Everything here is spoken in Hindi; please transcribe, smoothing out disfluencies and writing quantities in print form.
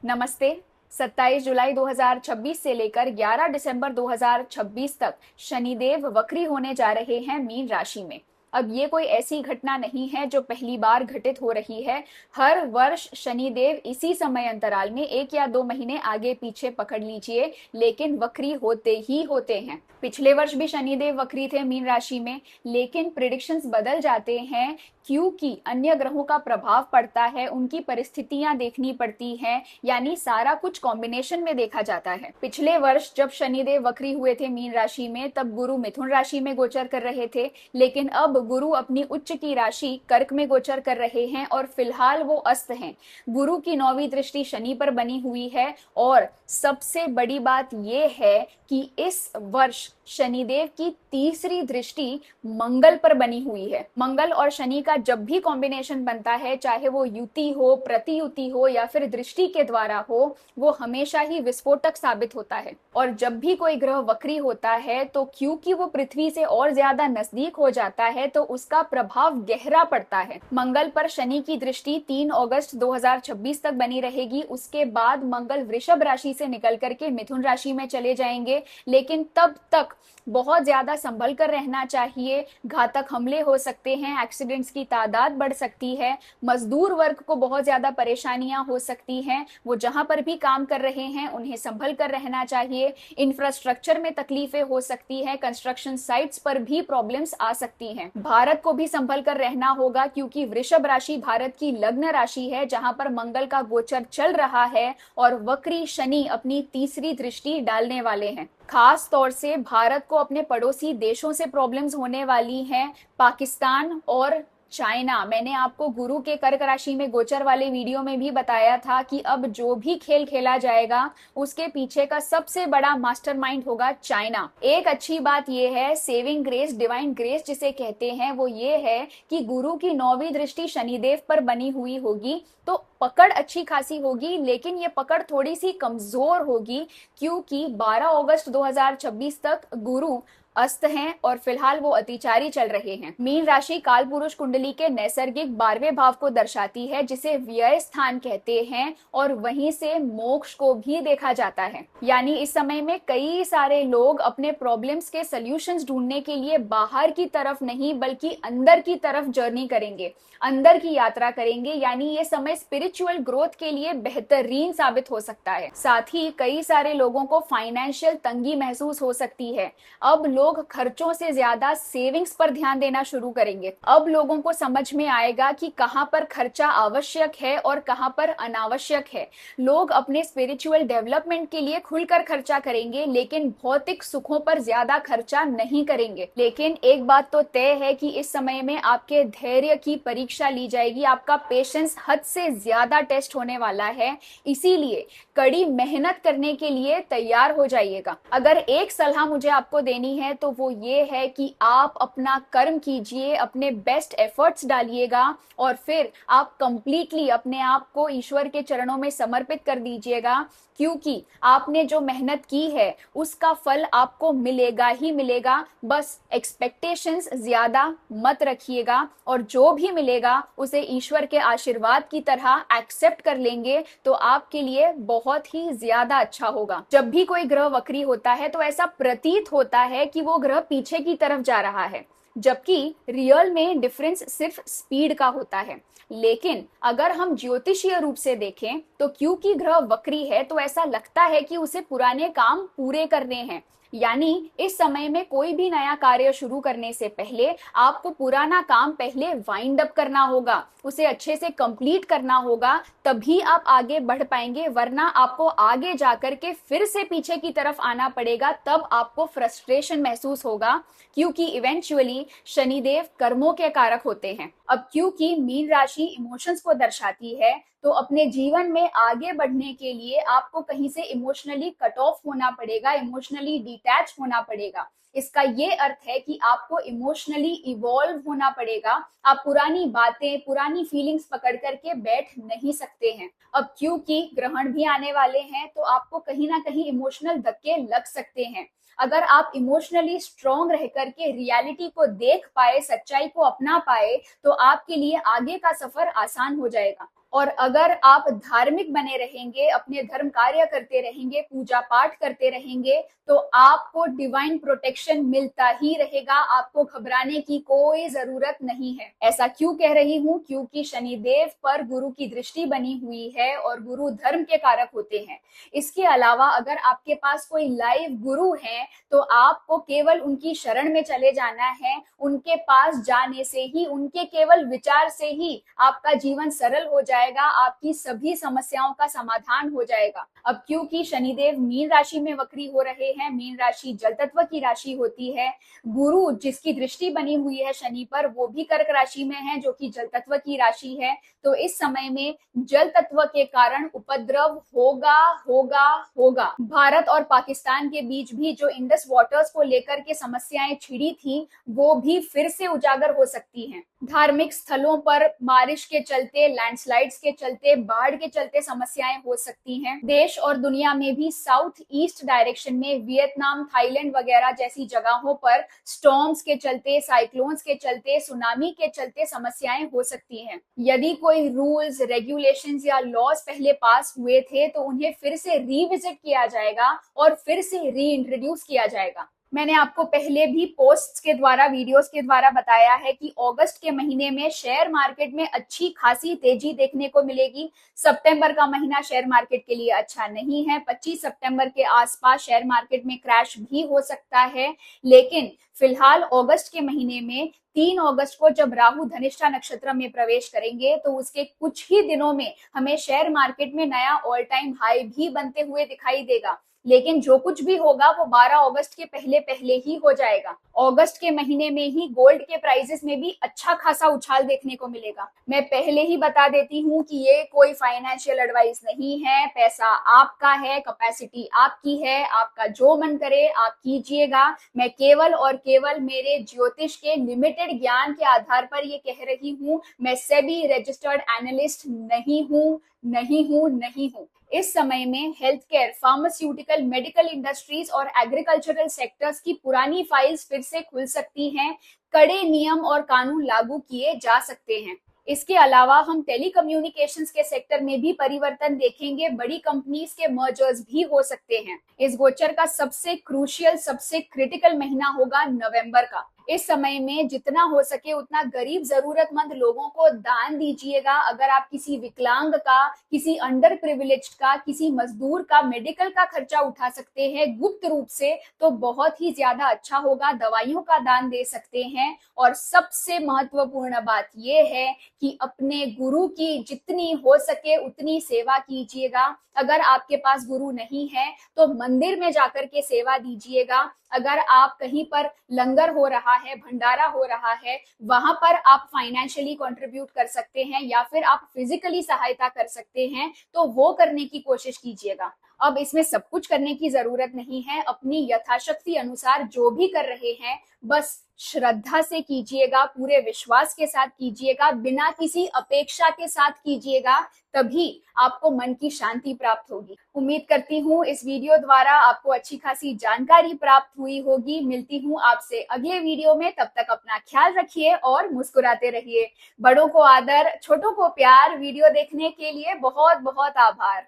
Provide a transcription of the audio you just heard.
नमस्ते। 27 जुलाई 2026 से लेकर 11 दिसंबर 2026 तक शनिदेव वक्री होने जा रहे हैं मीन राशि में। अब ये कोई ऐसी घटना नहीं है जो पहली बार घटित हो रही है। हर वर्ष शनिदेव इसी समय अंतराल में 1 या 2 महीने आगे पीछे पकड़ लीजिए, लेकिन वक्री होते ही होते हैं। पिछले वर्ष भी शनिदेव वक्री थे मीन राशि में, लेकिन प्रिडिक्शंस बदल जाते हैं क्योंकि अन्य ग्रहों का प्रभाव पड़ता है, उनकी परिस्थितियां देखनी पड़ती हैं, यानी सारा कुछ कॉम्बिनेशन में देखा जाता है। पिछले वर्ष जब शनिदेव वक्री हुए थे मीन राशि में, तब गुरु मिथुन राशि में गोचर कर रहे थे, लेकिन अब गुरु अपनी उच्च की राशि कर्क में गोचर कर रहे हैं और फिलहाल वो अस्त हैं। गुरु की 9वीं दृष्टि शनि पर बनी हुई है और सबसे बड़ी बात यह है कि इस वर्ष शनिदेव की तीसरी दृष्टि मंगल पर बनी हुई है। मंगल और शनि का जब भी कॉम्बिनेशन बनता है, चाहे वो युति हो, प्रतियुति हो या फिर दृष्टि के द्वारा हो, वो हमेशा ही विस्फोटक साबित होता है। और जब भी कोई ग्रह वक्री होता है तो क्योंकि वो पृथ्वी से और ज्यादा नजदीक हो जाता है तो उसका प्रभाव गहरा पड़ता है। मंगल पर शनि की दृष्टि 3 अगस्त 2026 तक बनी रहेगी। उसके बाद मंगल वृषभ राशि से निकल करके मिथुन राशि में चले जाएंगे, लेकिन तब तक बहुत ज्यादा संभल कर रहना चाहिए। घातक हमले हो सकते हैं, एक्सीडेंट्स की तादाद बढ़ सकती है, मजदूर वर्ग को बहुत ज्यादा परेशानियां हो सकती हैं। वो जहां पर भी काम कर रहे हैं उन्हें संभल कर रहना चाहिए। इंफ्रास्ट्रक्चर में तकलीफें हो सकती हैं, कंस्ट्रक्शन साइट्स पर भी प्रॉब्लम्स आ सकती हैं। भारत को भी संभल कर रहना होगा क्योंकि वृषभ राशि भारत की लग्न राशि है, जहां पर मंगल का गोचर चल रहा है और वक्री शनि अपनी तीसरी दृष्टि डालने वाले हैं। खास तौर से भारत को अपने पड़ोसी देशों से प्रॉब्लम्स होने वाली हैं, पाकिस्तान और चाइना। मैंने आपको गुरु के कर्क राशि में गोचर वाले वीडियो में भी बताया था कि अब जो भी खेल खेला जाएगा उसके पीछे का सबसे बड़ा मास्टरमाइंड होगा चाइना। एक अच्छी बात यह है, सेविंग ग्रेस, डिवाइन ग्रेस जिसे कहते हैं, वो ये है कि गुरु की 9वीं दृष्टि शनिदेव पर बनी हुई होगी तो पकड़ अच्छी खासी होगी, लेकिन ये पकड़ थोड़ी सी कमजोर होगी क्योंकि 12 अगस्त 2026 तक गुरु अस्त हैं और फिलहाल वो अतिचारी चल रहे हैं। मीन राशि काल पुरुष कुंडली के नैसर्गिक 12वें भाव को दर्शाती है, जिसे व्यय स्थान कहते हैं, और वहीं से मोक्ष को भी देखा जाता है। यानी इस समय में कई सारे लोग अपने प्रॉब्लम्स के सॉल्यूशंस ढूंढने के लिए बाहर की तरफ नहीं बल्कि अंदर की तरफ जर्नी करेंगे, अंदर की यात्रा करेंगे। यानी ये समय स्पिरिचुअल ग्रोथ के लिए बेहतरीन साबित हो सकता है। साथ ही कई सारे लोगों को फाइनेंशियल तंगी महसूस हो सकती है। अब लोग खर्चों से ज्यादा सेविंग्स पर ध्यान देना शुरू करेंगे। अब लोगों को समझ में आएगा कि कहां पर खर्चा आवश्यक है और कहां पर अनावश्यक है। लोग अपने स्पिरिचुअल डेवलपमेंट के लिए खुलकर खर्चा करेंगे, लेकिन भौतिक सुखों पर ज्यादा खर्चा नहीं करेंगे। लेकिन एक बात तो तय है कि इस समय में आपके धैर्य की परीक्षा ली जाएगी। आपका पेशेंस हद से ज्यादा टेस्ट होने वाला है, इसीलिए कड़ी मेहनत करने के लिए तैयार हो जाइएगा। अगर एक सलाह मुझे आपको देनी है तो वो ये है कि आप अपना कर्म कीजिए, अपने बेस्ट एफर्ट्स डालिएगा और फिर आप कंप्लीटली अपने आप को ईश्वर के चरणों में समर्पित कर दीजिएगा, क्योंकि आपने जो मेहनत की है उसका फल आपको मिलेगा ही मिलेगा। बस एक्सपेक्टेशंस ज्यादा मत रखिएगा और जो भी मिलेगा उसे ईश्वर के आशीर्वाद की तरह एक्सेप्ट कर लेंगे तो आपके लिए बहुत ही ज्यादा अच्छा होगा। जब भी कोई ग्रह वक्री होता है तो ऐसा प्रतीत होता है कि वो ग्रह पीछे की तरफ जा रहा है, जबकि रियल में डिफरेंस सिर्फ स्पीड का होता है। लेकिन अगर हम ज्योतिषीय रूप से देखें तो क्योंकि ग्रह वक्री है तो ऐसा लगता है कि उसे पुराने काम पूरे करने हैं। यानी इस समय में कोई भी नया कार्य शुरू करने से पहले आपको पुराना काम पहले वाइंड अप करना होगा, उसे अच्छे से कंप्लीट करना होगा, तभी आप आगे बढ़ पाएंगे। वरना आपको आगे जाकर के फिर से पीछे की तरफ आना पड़ेगा, तब आपको फ्रस्ट्रेशन महसूस होगा, क्योंकि इवेंचुअली शनिदेव कर्मों के कारक होते हैं। अब क्योंकि मीन राशि इमोशंस को दर्शाती है तो अपने जीवन में आगे बढ़ने के लिए आपको कहीं से इमोशनली कट ऑफ होना पड़ेगा, इमोशनली डिटैच होना पड़ेगा। इसका ये अर्थ है कि आपको इमोशनली इवॉल्व होना पड़ेगा। आप पुरानी बातें, पुरानी फीलिंग्स पकड़ करके बैठ नहीं सकते हैं। अब क्योंकि ग्रहण भी आने वाले हैं तो आपको कहीं ना कहीं इमोशनल धक्के लग सकते हैं। अगर आप इमोशनली स्ट्रॉन्ग रह करके रियलिटी को देख पाए, सच्चाई को अपना पाए, तो आपके लिए आगे का सफर आसान हो जाएगा। और अगर आप धार्मिक बने रहेंगे, अपने धर्म कार्य करते रहेंगे, पूजा पाठ करते रहेंगे, तो आपको डिवाइन प्रोटेक्शन मिलता ही रहेगा। आपको घबराने की कोई जरूरत नहीं है। ऐसा क्यों कह रही हूं? क्योंकि शनिदेव पर गुरु की दृष्टि बनी हुई है और गुरु धर्म के कारक होते हैं। इसके अलावा अगर आपके पास कोई लाइव गुरु है तो आपको केवल उनकी शरण में चले जाना है। उनके पास जाने से ही, उनके केवल विचार से ही आपका जीवन सरल हो जाएगा, आपकी सभी समस्याओं का समाधान हो जाएगा। अब क्योंकि शनिदेव मीन राशि में वक्री हो रहे हैं, मीन राशि जल तत्व की राशि होती है, गुरु जिसकी दृष्टि बनी हुई है शनि पर वो भी कर्क राशि में है जो कि जल तत्व की राशि है। तो इस समय में जल तत्व के कारण उपद्रव होगा होगा होगा। भारत और पाकिस्तान के बीच भी जो इंडस वाटर्स को लेकर के समस्याएं छिड़ी थी वो भी फिर से उजागर हो सकती हैं। धार्मिक स्थलों पर बारिश के चलते, लैंडस्लाइड्स के चलते, बाढ़ के चलते समस्याएं हो सकती हैं। देश और दुनिया में भी साउथ ईस्ट डायरेक्शन में वियतनाम, थाईलैंड वगैरह जैसी जगहों पर स्टॉर्म्स के चलते, साइक्लोन्स के चलते, सुनामी के चलते समस्याएं हो सकती हैं। यदि कोई रूल्स, रेगुलेशंस या लॉज पहले पास हुए थे तो उन्हें फिर से रिविजिट किया जाएगा और फिर से रीइंट्रोड्यूस किया जाएगा। मैंने आपको पहले भी पोस्ट्स के द्वारा, वीडियोस के द्वारा बताया है कि अगस्त के महीने में शेयर मार्केट में अच्छी खासी तेजी देखने को मिलेगी। सितंबर का महीना शेयर मार्केट के लिए अच्छा नहीं है। 25 सितंबर के आसपास शेयर मार्केट में क्रैश भी हो सकता है। लेकिन फिलहाल अगस्त के महीने में 3 अगस्त को जब राहु धनिष्ठा नक्षत्र में प्रवेश करेंगे तो उसके कुछ ही दिनों में हमें शेयर मार्केट में नया ऑल टाइम हाई भी बनते हुए दिखाई देगा। लेकिन जो कुछ भी होगा वो 12 अगस्त के पहले पहले ही हो जाएगा। अगस्त के महीने में ही गोल्ड के प्राइसेस में भी अच्छा खासा उछाल देखने को मिलेगा। मैं पहले ही बता देती हूँ कि ये कोई फाइनेंशियल एडवाइस नहीं है। पैसा आपका है, कैपेसिटी आपकी है, आपका जो मन करे आप कीजिएगा। मैं केवल और केवल मेरे ज्योतिष के लिमिटेड ज्ञान के आधार पर ये कह रही हूँ। मैं सेबी रजिस्टर्ड एनालिस्ट नहीं हूँ। इस समय में health care, pharmaceutical, medical industries और एग्रीकल्चरल सेक्टर्स की पुरानी फाइल्स फिर से खुल सकती हैं। कड़े नियम और कानून लागू किए जा सकते हैं। इसके अलावा हम टेलीकम्युनिकेशंस के सेक्टर में भी परिवर्तन देखेंगे। बड़ी कंपनीज के मर्जर्स भी हो सकते हैं। इस गोचर का सबसे क्रूशियल, सबसे क्रिटिकल महीना होगा नवंबर का। इस समय में जितना हो सके उतना गरीब जरूरतमंद लोगों को दान दीजिएगा। अगर आप किसी विकलांग का, किसी अंडर प्रिविलेज्ड का, किसी मजदूर का मेडिकल का खर्चा उठा सकते हैं गुप्त रूप से तो बहुत ही ज्यादा अच्छा होगा। दवाइयों का दान दे सकते हैं। और सबसे महत्वपूर्ण बात यह है कि अपने गुरु की जितनी हो सके उतनी सेवा कीजिएगा। अगर आपके पास गुरु नहीं है तो मंदिर में जाकर के सेवा दीजिएगा। अगर आप कहीं पर लंगर हो रहा है, भंडारा हो रहा है, वहां पर आप फाइनेंशियली कंट्रीब्यूट कर सकते हैं या फिर आप फिजिकली सहायता कर सकते हैं तो वो करने की कोशिश कीजिएगा। अब इसमें सब कुछ करने की जरूरत नहीं है। अपनी यथाशक्ति अनुसार जो भी कर रहे हैं बस श्रद्धा से कीजिएगा, पूरे विश्वास के साथ कीजिएगा, बिना किसी अपेक्षा के साथ कीजिएगा, तभी आपको मन की शांति प्राप्त होगी। उम्मीद करती हूँ इस वीडियो द्वारा आपको अच्छी खासी जानकारी प्राप्त हुई होगी। मिलती हूँ आपसे अगले वीडियो में। तब तक अपना ख्याल रखिए और मुस्कुराते रहिए। बड़ों को आदर, छोटों को प्यार। वीडियो देखने के लिए बहुत बहुत आभार।